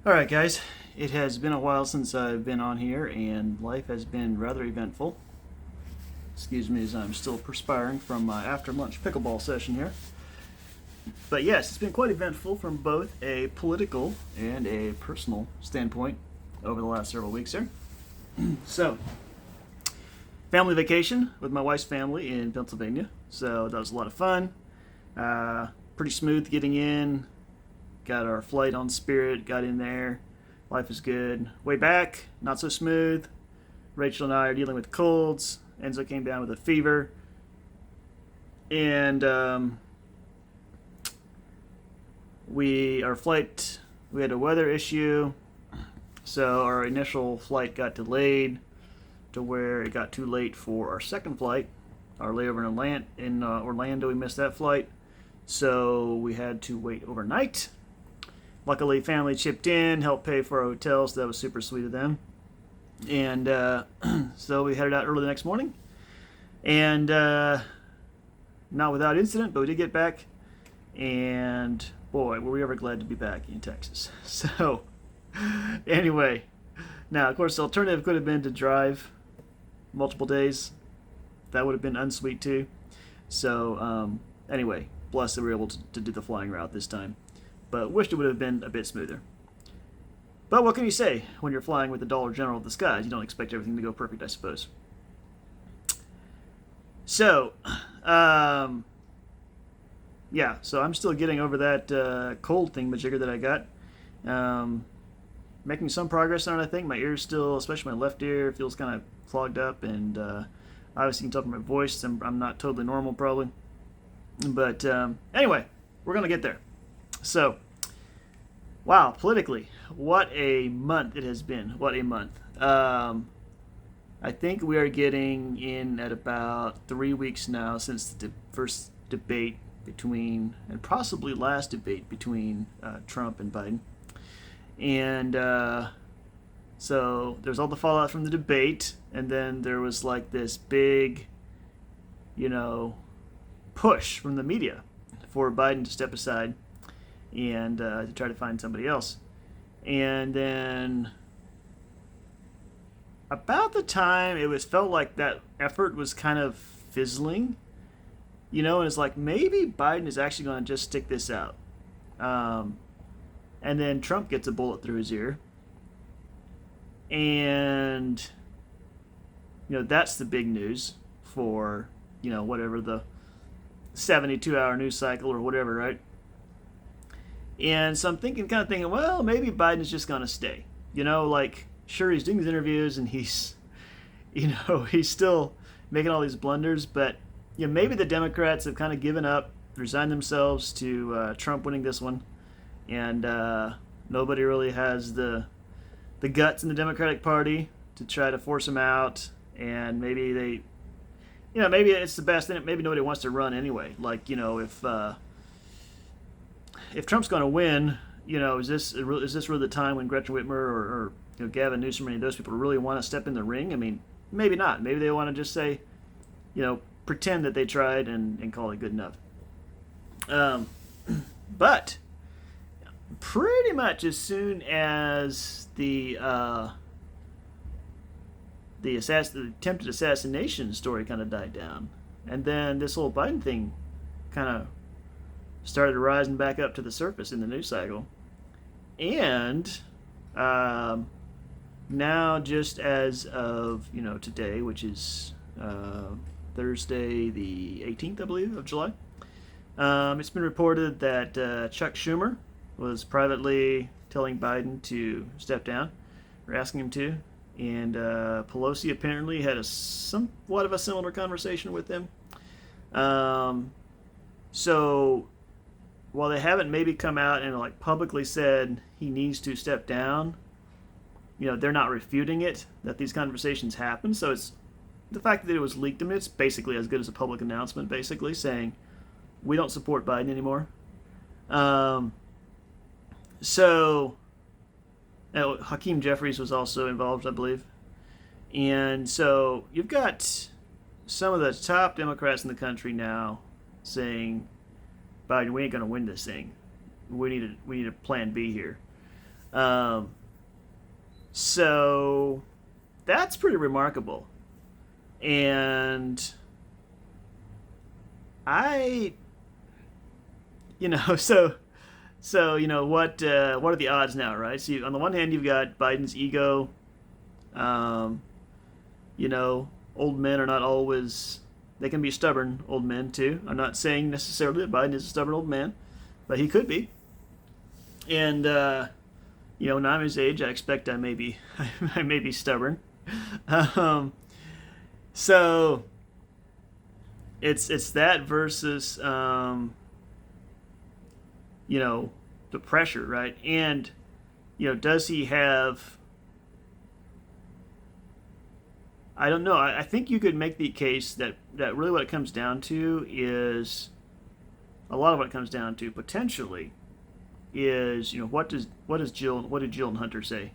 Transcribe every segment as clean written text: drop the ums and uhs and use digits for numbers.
Alright, guys, it has been a while since I've been on here, and life has been rather eventful. Excuse me as I'm still perspiring from my after lunch pickleball session here. But yes, it's been quite eventful from both a political and a personal standpoint over the last several weeks here. So, family vacation with my wife's family in Pennsylvania, so that was a lot of fun. Pretty smooth getting in. Got our flight on Spirit, got in there. Life is good. Way back, not so smooth. Rachel and I are dealing with colds. Enzo came down with a fever. And we had a weather issue. So our initial flight got delayed to where it got too late for our second flight. Our layover in Orlando, we missed that flight. So we had to wait overnight. Luckily, family chipped in, helped pay for our hotel, so that was super sweet of them. And so we headed out early the next morning. And not without incident, but we did get back. And boy, were we ever glad to be back in Texas. So anyway, now, of course, the alternative could have been to drive multiple days. That would have been unsweet too. So anyway, blessed that we were able to do the flying route this time. But wished it would have been a bit smoother. But what can you say when you're flying with the Dollar General of the skies? You don't expect everything to go perfect, I suppose. So, yeah, so I'm still getting over that cold thing, majigger, that I got. Making some progress on it, I think. My ears still, especially my left ear, feels kind of clogged up, and obviously you can tell from my voice I'm not totally normal, probably. But anyway, we're going to get there. So, wow, politically, what a month it has been. What a month. I think we are getting in at about 3 weeks now since the first debate between, and possibly last debate between Trump and Biden. And so there's all the fallout from the debate, and then there was like this big, push from the media for Biden to step aside and to try to find somebody else. And then about the time felt like that effort was kind of fizzling, and it's like maybe Biden is actually going to just stick this out. And then Trump gets a bullet through his ear. And, that's the big news for, whatever the 72-hour news cycle or whatever, right? And so I'm thinking, well, maybe Biden's just going to stay. Sure, he's doing these interviews and he's still making all these blunders, but maybe the Democrats have kind of given up, resigned themselves to Trump winning this one, and nobody really has the guts in the Democratic Party to try to force him out, and maybe maybe it's the best thing. Maybe nobody wants to run anyway. If Trump's going to win, is this really the time when Gretchen Whitmer or Gavin Newsom or any of those people really want to step in the ring? I mean, maybe not. Maybe they want to just say, pretend that they tried and call it good enough. But pretty much as soon as the attempted assassination story kind of died down, and then this whole Biden thing kind of started rising back up to the surface in the news cycle. And now, just as of today, which is Thursday the 18th, I believe, of July, it's been reported that Chuck Schumer was privately telling Biden to step down, or asking him to, and Pelosi apparently had somewhat of a similar conversation with him. So while they haven't maybe come out and publicly said he needs to step down, they're not refuting it, that these conversations happen. So it's the fact that it was leaked. I mean, it's basically as good as a public announcement, basically saying we don't support Biden anymore. So Hakeem Jeffries was also involved, I believe. And so you've got some of the top Democrats in the country now saying, Biden, we ain't going to win this thing. We need a plan B here. Um, so that's pretty remarkable. And I, what are the odds now, right? So on the one hand, you've got Biden's ego. Um, you know, old men are not always. They can be stubborn old men too. I'm not saying necessarily that Biden is a stubborn old man, but he could be. And when I'm his age, I expect I may be, I may be stubborn. Um, so it's that versus the pressure, right? And does he have? I don't know. I think you could make the case that really what it comes down to is a lot of what it comes down to potentially is what did Jill and Hunter say?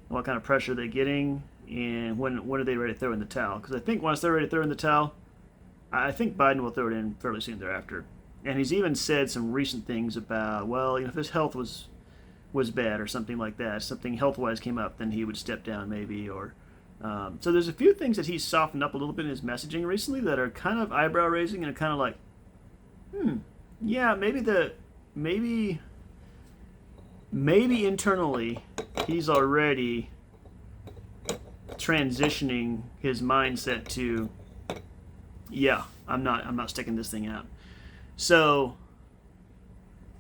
What kind of pressure are they getting, and when are they ready to throw in the towel? Because I think once they're ready to throw in the towel, I think Biden will throw it in fairly soon thereafter. And he's even said some recent things about, well, if his health was bad or something like that, something health wise came up, then he would step down maybe. Or so there's a few things that he's softened up a little bit in his messaging recently that are kind of eyebrow raising and kind of like, yeah, maybe internally he's already transitioning his mindset to, yeah, I'm not sticking this thing out. So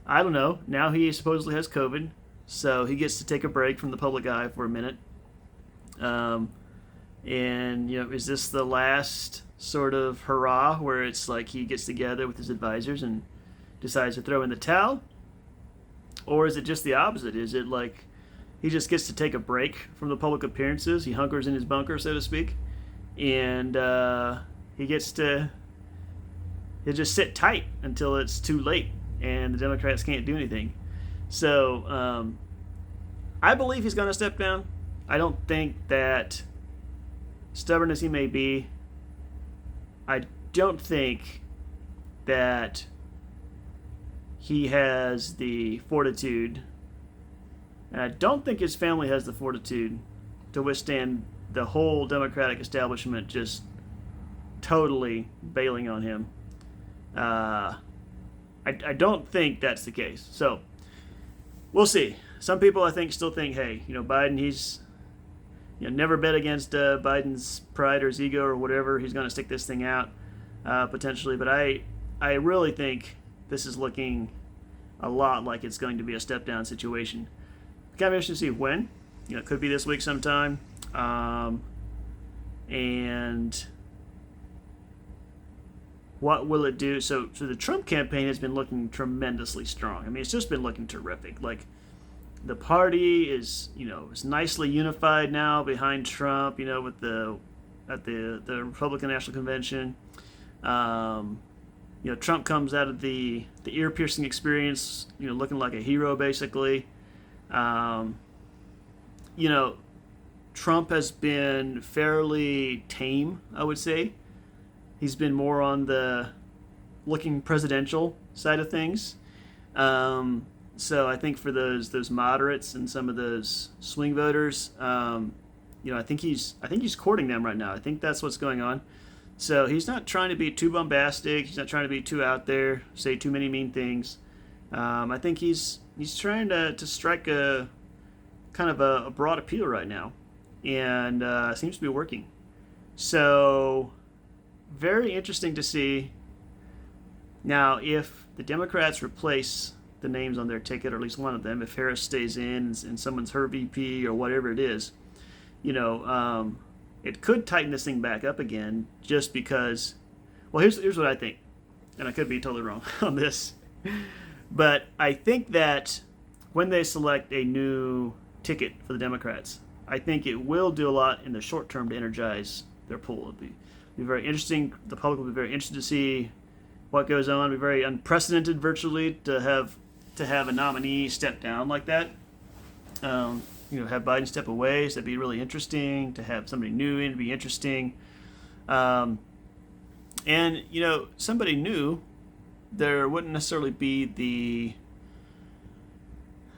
I don't know. Now he supposedly has COVID, so he gets to take a break from the public eye for a minute. And is this the last sort of hurrah where it's like he gets together with his advisors and decides to throw in the towel? Or is it just the opposite? Is it like he just gets to take a break from the public appearances? He hunkers in his bunker, so to speak, and he gets to just sit tight until it's too late and the Democrats can't do anything. So I believe he's going to step down. I don't think that, stubborn as he may be, I don't think that he has the fortitude, and I don't think his family has the fortitude to withstand the whole Democratic establishment just totally bailing on him. I don't think that's the case. So we'll see. Some people I think still think, hey, Biden, he's never bet against Biden's pride or his ego or whatever. He's going to stick this thing out potentially. But I really think this is looking a lot like it's going to be a step down situation. Kind of interesting to see when. It could be this week sometime. And what will it do? So the Trump campaign has been looking tremendously strong. I mean, it's just been looking terrific. Like, the party is nicely unified now behind Trump. With at the Republican National Convention. Trump comes out of the ear-piercing experience, looking like a hero, basically. Trump has been fairly tame, I would say. He's been more on the looking presidential side of things. So I think for those moderates and some of those swing voters, I think he's courting them right now. I think that's what's going on. So he's not trying to be too bombastic. He's not trying to be too out there, say too many mean things. I think he's trying to strike a kind of a broad appeal right now, and seems to be working. So very interesting to see. Now, if the Democrats replace the names on their ticket, or at least one of them, if Harris stays in and someone's her VP or whatever it is, it could tighten this thing back up again, just because. Well, here's what I think, and I could be totally wrong on this, but I think that when they select a new ticket for the Democrats, I think it will do a lot in the short term to energize their pool. It'll be very interesting. The public will be very interested to see what goes on. It'll be very unprecedented, virtually, to have a nominee step down like that. Have Biden step away, so that'd be really interesting. To have somebody new in would be interesting. And somebody new, there wouldn't necessarily be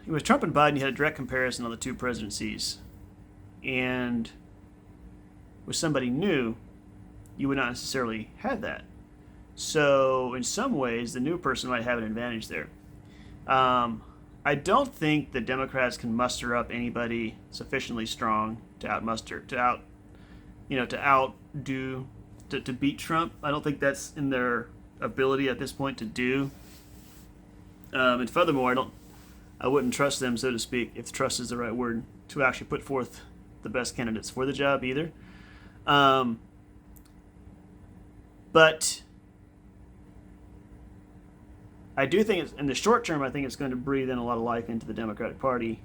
with Trump and Biden, you had a direct comparison on the two presidencies, and with somebody new, you would not necessarily have that. So in some ways, the new person might have an advantage there. I don't think the Democrats can muster up anybody sufficiently strong to to beat Trump. I don't think that's in their ability at this point to do. And furthermore, I wouldn't trust them, so to speak, if trust is the right word, to actually put forth the best candidates for the job either. But I do think in the short term, I think it's going to breathe in a lot of life into the Democratic Party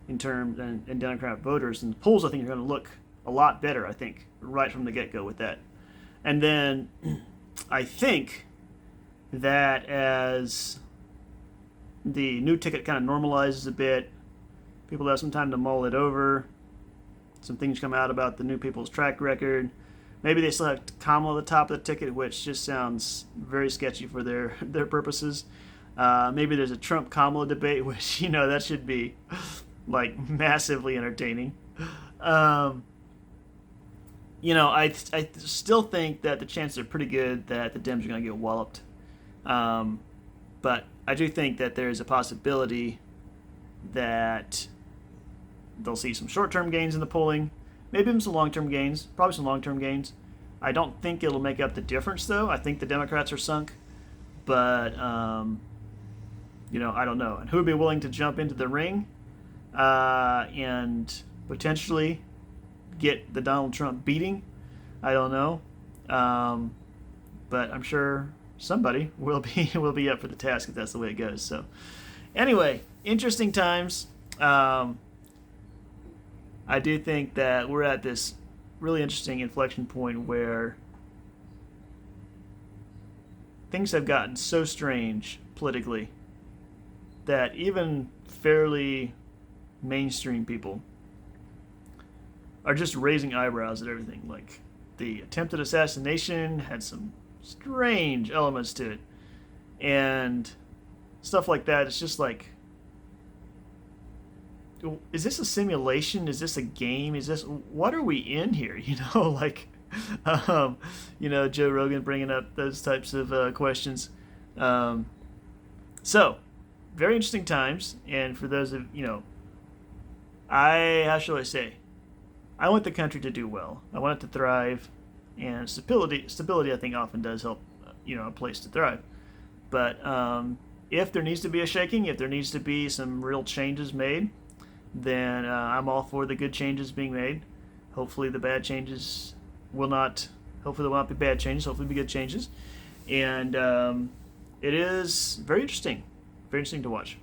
and Democratic voters. And the polls, I think, are going to look a lot better, I think, right from the get-go with that. And then I think that as the new ticket kind of normalizes a bit, people have some time to mull it over, some things come out about the new people's track record. Maybe they still have Kamala at the top of the ticket, which just sounds very sketchy for their purposes. Maybe there's a Trump-Kamala debate, which, that should be, like, massively entertaining. I still think that the chances are pretty good that the Dems are going to get walloped. But I do think that there's a possibility that they'll see some short-term gains in the polling. Maybe even some long-term gains. Probably some long-term gains. I don't think it'll make up the difference, though. I think the Democrats are sunk. But, I don't know. And who would be willing to jump into the ring and potentially get the Donald Trump beating? I don't know. But I'm sure somebody will be up for the task if that's the way it goes. So, anyway, interesting times. I do think that we're at this really interesting inflection point where things have gotten so strange politically that even fairly mainstream people are just raising eyebrows at everything. Like, the attempted assassination had some strange elements to it, and stuff like that. It's just like, is this a simulation? Is this a game? What are we in here? Like, Joe Rogan bringing up those types of questions. So, very interesting times. And for those of, how shall I say? I want the country to do well. I want it to thrive. And stability, I think, often does help, a place to thrive. But if there needs to be a shaking, if there needs to be some real changes made, then I'm all for the good changes being made. Hopefully the bad changes hopefully there will not be bad changes, hopefully be good changes. And it is very interesting to watch.